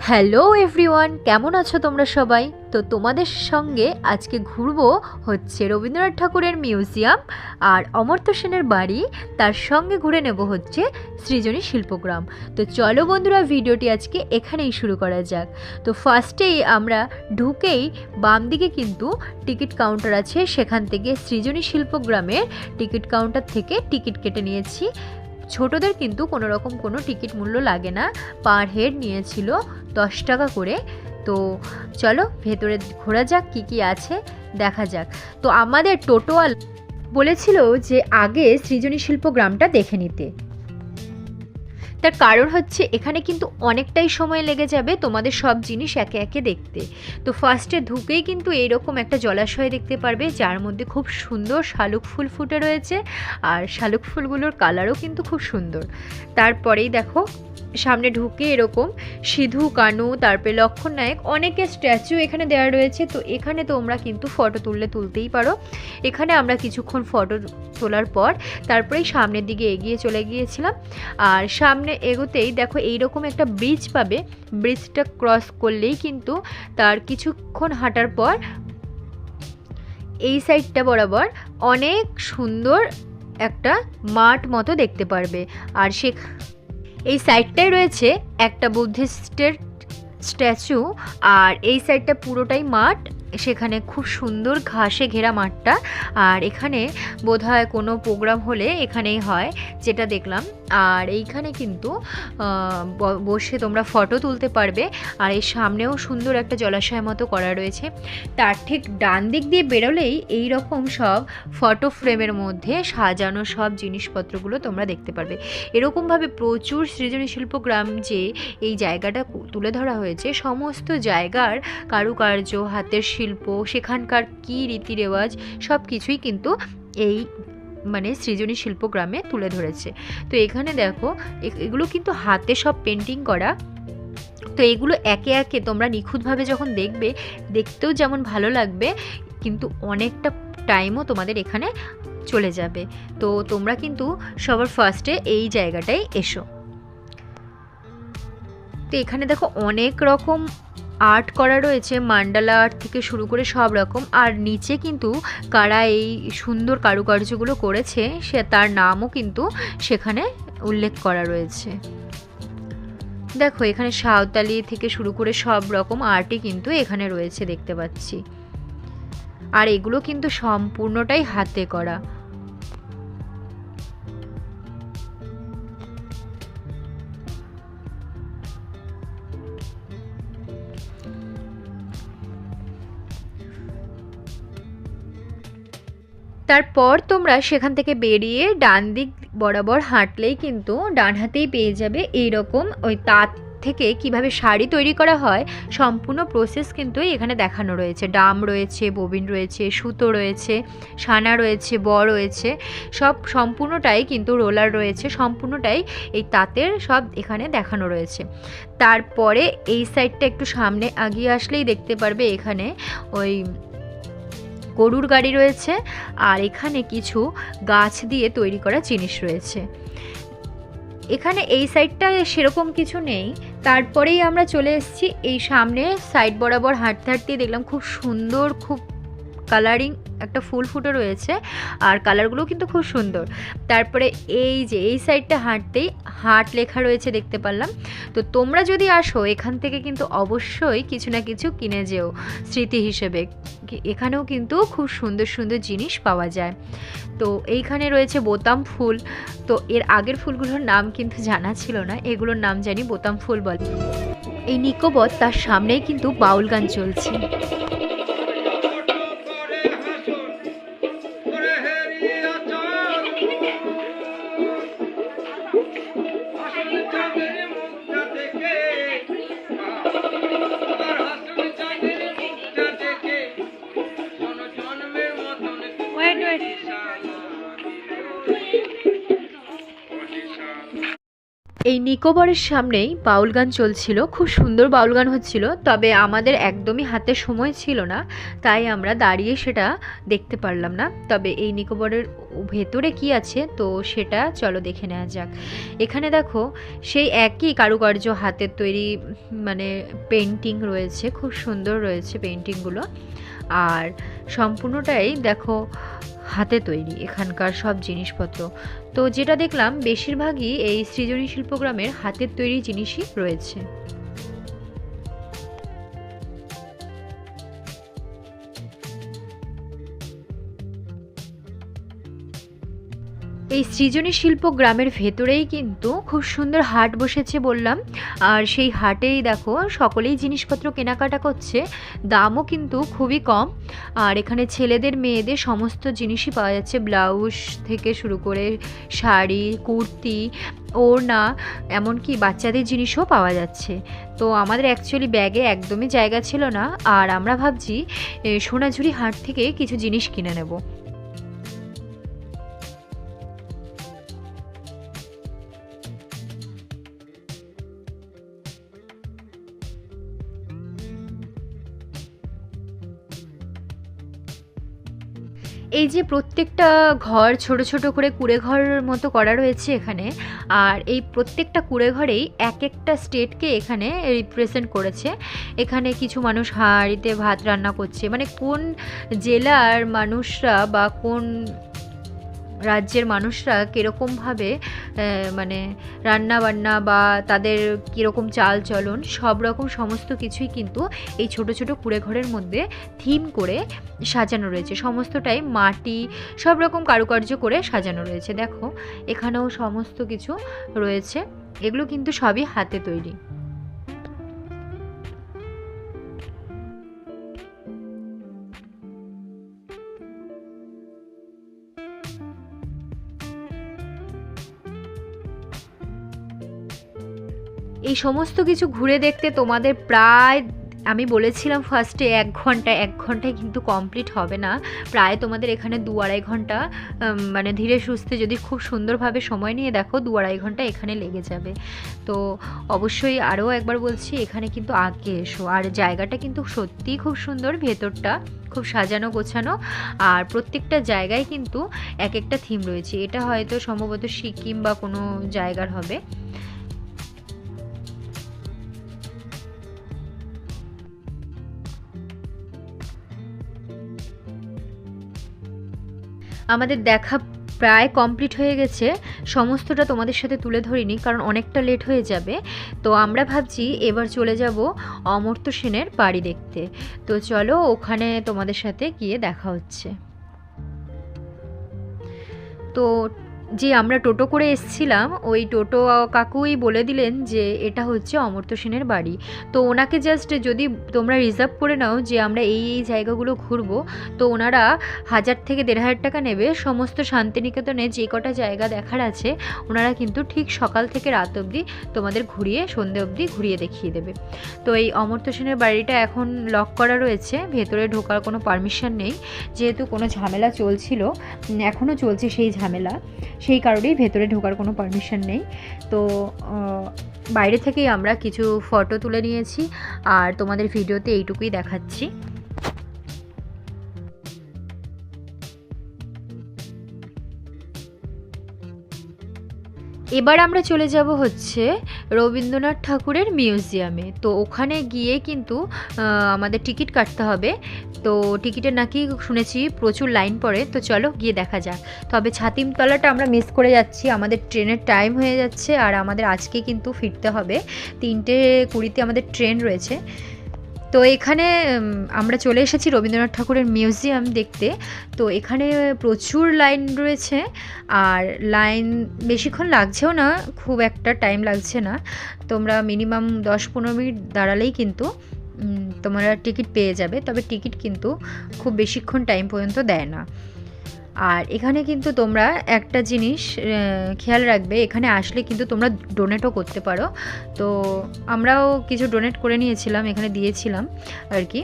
Hello everyone, কেমন আছো তোমরা সবাই? তো তোমাদের সঙ্গে আজকে ঘুরবো হচ্ছে রবীন্দ্রনাথ ঠাকুরের মিউজিয়াম আর অমর্ত্য সেনের বাড়ি, তার সঙ্গে ঘুরে নেব হচ্ছে সৃজনী শিল্পগ্রাম। তো চলো বন্ধুরা, ভিডিওটি আজকে এখানেই শুরু করা যাক। তো ফার্স্টেই আমরা ঢুকেই বাম দিকে কিন্তু টিকিট কাউন্টার আছে, সেখান থেকে সৃজনী শিল্পগ্রামের টিকিট কাউন্টার থেকে টিকিট কেটে নিয়েছি। ছোটদের কিন্তু কোনো রকম কোনো টিকিট মূল্য লাগে না, পার হেড নিয়েছিল 10 টাকা করে। তো চলো ভেতরে ঘোরা যাক, কি কি আছে দেখা যাক। তো আমাদের টোটোয়াল বলেছিল যে আগে সৃজনী শিল্পগ্রামটা দেখে নিতে। তার কারণ হচ্ছে এখানে কিন্তু অনেকটাই সময় লেগে যাবে তোমাদের সব জিনিস একে একে দেখতে। তো ফার্স্টে ঢুকেই কিন্তু এইরকম একটা জলাশয় দেখতে পারবে, যার মধ্যে খুব সুন্দর শালুক ফুল ফুটে রয়েছে, আর শালুক ফুলগুলোর কালারও কিন্তু খুব সুন্দর। তারপরেই দেখো সামনে ঢুকে এরকম সিধু কানু, তারপরে লক্ষণ নায়ক, অনেকের স্ট্যাচু এখানে দেওয়া রয়েছে। তো এখানে তোমরা কিন্তু ফটো তুলতেই পারো। এখানে আমরা কিছুক্ষণ ফটো তোলার পর তারপরেই সামনের দিকে এগিয়ে চলে গিয়েছিলাম। আর সামনে এগোতেই দেখো এইরকম একটা ব্রিজ পাবে, ব্রিজটা ক্রস করলেই কিন্তু তার কিছুক্ষণ হাঁটার পর এই সাইডটা বরাবর অনেক সুন্দর একটা মাঠ মতো দেখতে পারবে। আর এই সাইডটায় রয়েছে একটা বুদ্ধিস্টের স্ট্যাচু, আর এই সাইডটা পুরোটাই মাঠ, সেখানে খুব সুন্দর ঘাসে ঘেরা মাঠটা। আর এখানে বোধহয় কোনো প্রোগ্রাম হলে এখানেই হয়, যেটা দেখলাম। আর এইখানে কিন্তু বসে তোমরা ফটো তুলতে পারবে। আর এর সামনেও সুন্দর একটা জলাশয় মতো করা রয়েছে। তার ঠিক ডান দিক দিয়ে বেরোলেই এই রকম সব ফটো ফ্রেমের মধ্যে সাজানো সব জিনিসপত্রগুলো তোমরা দেখতে পারবে। এরকমভাবে প্রচুর সৃজনী শিল্পগ্রাম যে এই জায়গাটা তুলে ধরা হয়েছে, সমস্ত জায়গার কারুকার্য, হাতের শিল্প, সেখানকার কী রীতি রেওয়াজ, সব কিছুই কিন্তু এই সৃজনী শিল্পগ্রামে তুলে ধরেছে। তো এখানে দেখো এগুলো কিন্তু হাতে সব পেন্টিং করা। তো এগুলো একে একে তোমরা নিখুঁতভাবে যখন দেখবে, দেখতেও যেমন ভালো লাগবে, কিন্তু অনেকটা টাইমও তোমাদের এখানে চলে যাবে। তো তোমরা কিন্তু সবার ফার্স্টে এই জায়গাটায় এসো। তো এখানে দেখো অনেক রকম আর্ট করা রয়েছে, মান্ডালা আর্ট থেকে শুরু করে সব রকম। আর নিচে কিন্তু কারা এই সুন্দর কারুকার্যগুলো করেছে সে তার নামও কিন্তু সেখানে উল্লেখ করা রয়েছে। দেখো এখানে সাঁওতালি থেকে শুরু করে সব রকম আর্টই কিন্তু এখানে রয়েছে দেখতে পাচ্ছি। আর এগুলো কিন্তু সম্পূর্ণটাই হাতে করা। তারপর তোমরা সেখান থেকে বেরিয়ে ডান দিক বরাবর হাঁটলেই কিন্তু ডান হাতেই পেয়ে যাবে এইরকম ওই তাঁত থেকে কিভাবে শাড়ি তৈরি করা হয় সম্পূর্ণ প্রসেস কিন্তু এখানে দেখানো রয়েছে। ডাম রয়েছে, ববিন রয়েছে, সুতো রয়েছে, সানা রয়েছে, রয়েছে, সব সম্পূর্ণটাই কিন্তু রোলার রয়েছে, সম্পূর্ণটাই এই তাঁতের সব এখানে দেখানো রয়েছে। তারপরে এই সাইডটা একটু সামনে আগিয়ে আসলেই দেখতে পারবে এখানে ওই গরুর গাড়ি রয়েছে, আর এখানে কিছু গাছ দিয়ে তৈরি করা জিনিস রয়েছে। এখানে এই সাইডটায় সেরকম কিছু নেই। তারপরেই আমরা চলে এসেছি এই সামনে সাইড বরাবর হাঁটতে হাঁটতে দেখলাম খুব সুন্দর, খুব কালারিং একটা ফুল ফুটে রয়েছে, আর কালারগুলো কিন্তু খুব সুন্দর। তারপরে এই যে এই সাইডটা হাঁটতেই হাট লেখা রয়েছে দেখতে পারলাম। তো তোমরা যদি আসো এখান থেকে কিন্তু অবশ্যই কিছু না কিছু কিনে যেও স্মৃতি হিসেবে। এখানেও কিন্তু খুব সুন্দর সুন্দর জিনিস পাওয়া যায়। তো এইখানে রয়েছে বোতাম ফুল। তো এর আগের ফুলগুলোর নাম কিন্তু জানা ছিল না, এগুলোর নাম জানি বোতাম ফুল বলে। এই নিকোবর তার সামনেই কিন্তু বাউল গান চলছে। এই নিকোবরের সামনেই বাউল গান চলছিল, খুব সুন্দর বাউল গান হচ্ছিল, তবে আমাদের একদমই হাতে সময় ছিল না, তাই আমরা দাঁড়িয়ে সেটা দেখতে পারলাম না। তবে এই নিকোবরের ভেতরে কি আছে তো সেটা চলো দেখে নেওয়া যাক। এখানে দেখো সেই একই কারুকার্য হাতের তৈরি মানে পেন্টিং রয়েছে, খুব সুন্দর রয়েছে পেন্টিংগুলো, আর সম্পূর্ণটাই দেখো হাতে তৈরি এখানকার সব জিনিসপত্র। তো যেটা দেখলাম বেশিরভাগই এই সৃজনী শিল্পগ্রামের হাতের তৈরি জিনিসই রয়েছে। এই সৃজনী শিল্প গ্রামের ভেতরেই কিন্তু খুব সুন্দর হাট বসেছে বললাম, আর সেই হাটেই দেখো সকলেই জিনিসপত্র কেনাকাটা করছে, দামও কিন্তু খুবই কম। আর এখানে ছেলেদের মেয়েদের সমস্ত জিনিসই পাওয়া যাচ্ছে, ব্লাউজ থেকে শুরু করে শাড়ি, কুর্তি, ওড়না, এমনকি বাচ্চাদের জিনিসও পাওয়া যাচ্ছে। তো আমাদের অ্যাকচুয়ালি ব্যাগে একদমই জায়গা ছিল না, আর আমরা ভাবছি সোনাঝুরি হাট থেকে কিছু জিনিস কিনে নেব। এই যে প্রত্যেকটা ঘর ছোট ছোট করে কুঁড়ে ঘরের মতো করা রয়েছে এখানে, আর এই প্রত্যেকটা কুঁড়ে ঘরেই এক একটা স্টেটকে এখানে রিপ্রেজেন্ট করেছে। এখানে কিছু মানুষ হাঁড়িতে ভাত রান্না করছে, মানে কোন জেলার মানুষরা বা কোন রাজ্যের মানুষরা কীরকমভাবে মানে রান্নাবান্না বা তাদের কীরকম চাল চলন সব রকম সমস্ত কিছুই কিন্তু এই ছোট ছোট কুঁড়ে ঘরের মধ্যে থিম করে সাজানো রয়েছে। সমস্তটাই মাটি সব রকম কারুকার্য করে সাজানো রয়েছে। দেখো এখানেও সমস্ত কিছু রয়েছে, এগুলো কিন্তু সবই হাতে তৈরি। এই সমস্ত কিছু ঘুরে দেখতে তোমাদের প্রায়, আমি বলেছিলাম ফার্স্টে 1 ঘন্টায় কিন্তু কমপ্লিট হবে না, প্রায় তোমাদের এখানে 2-2.5 ঘন্টা, মানে ধীরে সুস্থে যদি খুব সুন্দরভাবে সময় নিয়ে দেখো 2-2.5 ঘন্টা এখানে লেগে যাবে। তো অবশ্যই আরও একবার বলছি এখানে কিন্তু আগে এসো, আর জায়গাটা কিন্তু সত্যিই খুব সুন্দর, ভেতরটা খুব সাজানো গোছানো, আর প্রত্যেকটা জায়গায় কিন্তু এক একটা থিম রয়েছে। এটা হয়তো সম্ভবত সিকিম বা কোনো জায়গার হবে। আমাদের দেখা প্রায় কমপ্লিট হয়ে গেছে, সমস্তটা তোমাদের সাথে তুলে ধরিনি কারণ অনেকটা লেট হয়ে যাবে। তো আমরা ভাবছি এবার চলে যাব অমর্ত্য সেনের বাড়ি দেখতে। তো চলো ওখানে তোমাদের সাথে গিয়ে দেখা হচ্ছে। তো যে আমরা টোটো করে এসছিলাম ওই টোটো কাকুই বলে দিলেন যে এটা হচ্ছে অমর্ত্য সেনের বাড়ি। তো ওনাকে জাস্ট যদি তোমরা রিজার্ভ করে নাও যে আমরা এই জায়গাগুলো ঘুরবো, তো ওনারা 1000 থেকে 1500 টাকা নেবে। সমস্ত শান্তিনিকেতনে যে কটা জায়গা দেখার আছে ওনারা কিন্তু ঠিক সকাল থেকে রাত অবধি তোমাদের ঘুরিয়ে সন্ধে অবধি ঘুরিয়ে দেখিয়ে দেবে। তো এই অমর্ত্য সেনের বাড়িটা এখন লক করা রয়েছে, ভেতরে ঢোকার কোনো পারমিশন নেই, যেহেতু কোনো ঝামেলা চলছিল, এখনও চলছে সেই ঝামেলা, সেই কারণেই ভেতরে ঢোকার কোনো পারমিশন নেই। তো বাইরে থেকেই আমরা কিছু ফটো তুলে নিয়েছি, আর তোমাদের ভিডিওতে এইটুকুই দেখাচ্ছি। এবার আমরা চলে যাব হচ্ছে রবীন্দ্রনাথ ঠাকুরের মিউজিয়ামে। তো ওখানে গিয়ে কিন্তু আমাদের টিকিট কাটতে হবে। তো টিকিটের নাকি শুনেছি প্রচুর লাইন পড়ে, তো চলো গিয়ে দেখা যাক। তবে ছাতিমতলাটা আমরা মিস করে যাচ্ছি, আমাদের ট্রেনের টাইম হয়ে যাচ্ছে, আর আমাদের আজকে কিন্তু ফিরতে হবে, 3:20 আমাদের ট্রেন রয়েছে। তো এখানে আমরা চলে এসেছি রবীন্দ্রনাথ ঠাকুরের মিউজিয়াম দেখতে। তো এখানে প্রচুর লাইন রয়েছে, আর লাইন বেশিক্ষণ লাগছেও না, খুব একটা টাইম লাগছে না। তোমরা মিনিমাম 10-15 মিনিট দাঁড়ালেই কিন্তু তোমরা টিকিট পেয়ে যাবে। তবে টিকিট কিন্তু খুব বেশিক্ষণ টাইম পর্যন্ত দেয় না। আর এখানে কিন্তু তোমরা একটা জিনিস খেয়াল রাখবে, এখানে আসলে কিন্তু তোমরা ডোনেটও করতে পারো। তো আমরাও কিছু ডোনেট করে নিয়েছিলাম, এখানে দিয়েছিলাম আর কি।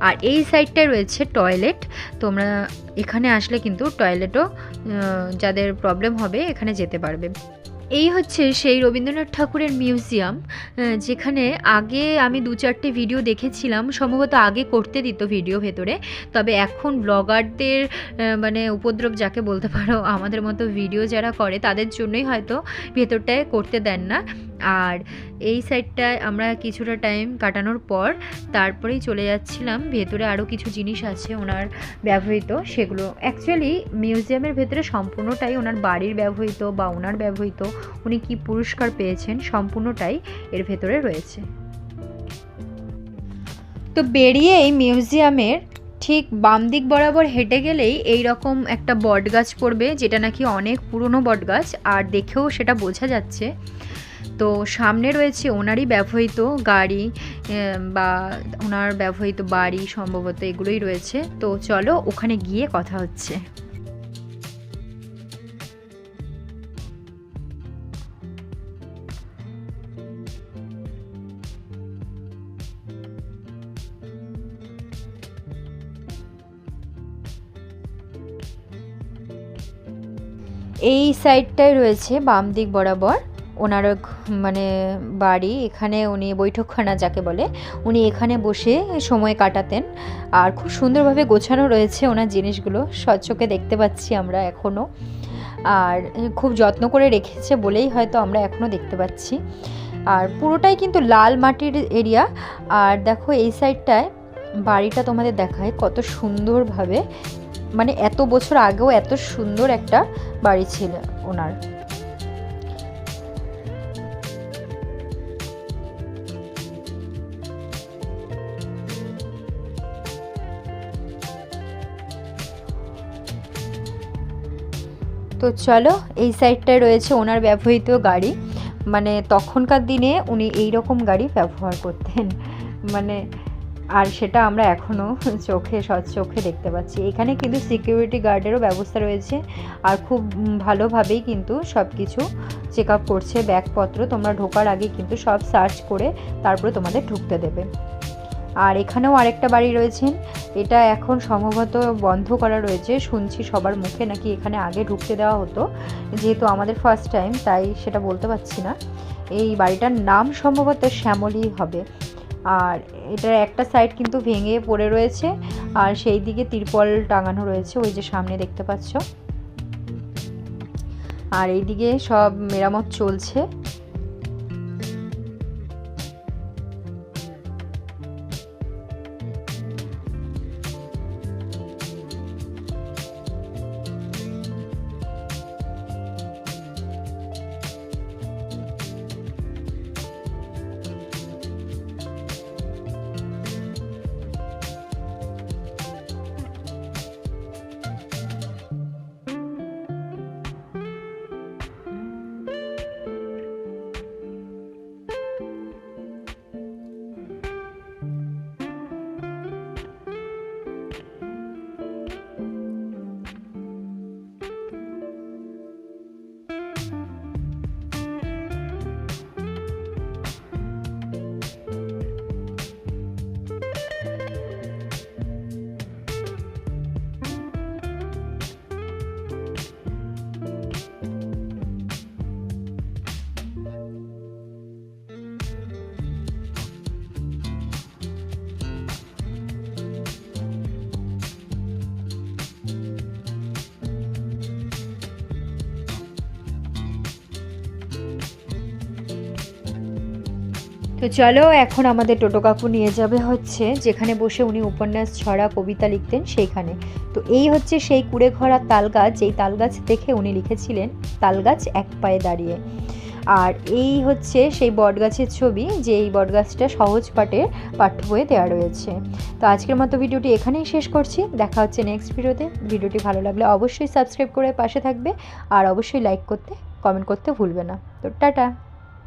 আর এই সাইডটায় রয়েছে টয়লেট, তোমরা এখানে আসলে কিন্তু টয়লেটও যাদের প্রবলেম হবে এখানে যেতে পারবে। এই হচ্ছে সেই রবীন্দ্রনাথ ঠাকুরের মিউজিয়াম, যেখানে আগে আমি 2-4টে ভিডিও দেখেছিলাম, সম্ভবত আগে করতে দিত ভিডিও ভেতরে, তবে এখন ব্লগারদের মানে উপদ্রব যাকে বলতে পারো, আমাদের মতো ভিডিও যারা করে তাদের জন্যই হয়তো ভেতরটায় করতে দেন না। আর এই সাইডটায় আমরা কিছুটা টাইম কাটানোর পর তারপরেই চলে যাচ্ছিলাম ভেতরে। আরও কিছু জিনিস আছে ওনার ব্যবহৃত, সেগুলো অ্যাকচুয়ালি মিউজিয়ামের ভেতরে সম্পূর্ণটাই ওনার বাড়ির ব্যবহৃত বা ওনার ব্যবহৃত, উনি কি পুরস্কার পেয়েছেন সম্পূর্ণটাই এর ভেতরে রয়েছে। তো বেরিয়ে এই মিউজিয়ামের ঠিক বাম দিক বরাবর হেঁটে গেলেই এই রকম একটা বট গাছ পড়বে, যেটা নাকি অনেক পুরনো বট গাছ, আর দেখেও সেটা বোঝা যাচ্ছে। তো সামনে রয়েছে ওনারই ব্যবহৃত গাড়ি বা ওনার ব্যবহৃত বাড়ি, সম্ভবত এগুলোই রয়েছে। তো চলো ওখানে গিয়ে কথা হচ্ছে। এই সাইডটায় রয়েছে বাম দিক বরাবর ওনার মানে বাড়ি, এখানে উনি বৈঠকখানা যাকে বলে, উনি এখানে বসে সময় কাটাতেন। আর খুব সুন্দরভাবে গোছানো রয়েছে ওনার জিনিসগুলো, স্বচ্ছকে দেখতে পাচ্ছি আমরা এখনও, আর খুব যত্ন করে রেখেছে বলেই হয়তো আমরা এখনও দেখতে পাচ্ছি। আর পুরোটাই কিন্তু লাল মাটির এরিয়া। আর দেখো এই সাইডটায় বাড়িটা তোমাদের দেখায় কত সুন্দরভাবে, মানে এত বছর আগেও এত সুন্দর একটা বাড়ি ছিল ওনার। তো চলো এই সাইডটায় রয়েছে ওনার ব্যবহৃত গাড়ি, মানে তখনকার দিনে উনি এই রকম গাড়ি ব্যবহার করতেন, মানে আর সেটা আমরা এখনও চোখে দেখতে পাচ্ছি। এখানে কিন্তু সিকিউরিটি গার্ডেরও ব্যবস্থা রয়েছে, আর খুব ভালোভাবেই কিন্তু সব কিছু চেক আপ করছে। ব্যাগপত্র তোমরা ঢোকার আগে কিন্তু সব সার্চ করে তারপরে তোমাদের ঢুকতে দেবে। আর এখানেও আরেকটা বাড়ি রয়েছেন, এটা এখন সম্ভবত বন্ধ করা রয়েছে, শুনছি সবার মুখে নাকি এখানে আগে ঢুকতে দেওয়া হতো, যেহেতু আমাদের ফার্স্ট টাইম তাই সেটা বলতে পারছি না। এই বাড়িটার নাম সম্ভবত শ্যামলী হবে। আর এটার একটা সাইড কিন্তু ভেঙে পড়ে রয়েছে, আর সেই দিকে তিরপল টাঙানো রয়েছে, ওই যে সামনে দেখতে পাচ্ছ। আর এইদিকে সব মেরামত চলছে। তো চলো এখন আমাদের টোটো কাকু নিয়ে যাবে হচ্ছে যেখানে বসে উনি উপন্যাস, ছড়া, কবিতা লিখতেন সেইখানে। তো এই হচ্ছে সেই কুড়েঘরা তাল গাছ, এই তাল গাছ দেখে উনি লিখেছিলেন তাল গাছ এক পায়ে দাঁড়িয়ে। আর এই হচ্ছে সেই বটগাছের ছবি, যে এই বটগাছটা সহজ পাঠের পাঠ্য বইয়ে দেওয়া রয়েছে। তো আজকের মতো ভিডিওটি এখানেই শেষ করছি, দেখা হচ্ছে নেক্সট ভিডিওতে। ভিডিওটি ভালো লাগলে অবশ্যই সাবস্ক্রাইব করে পাশে থাকবে, আর অবশ্যই লাইক করতে, কমেন্ট করতে ভুলবে না। তো টাটা।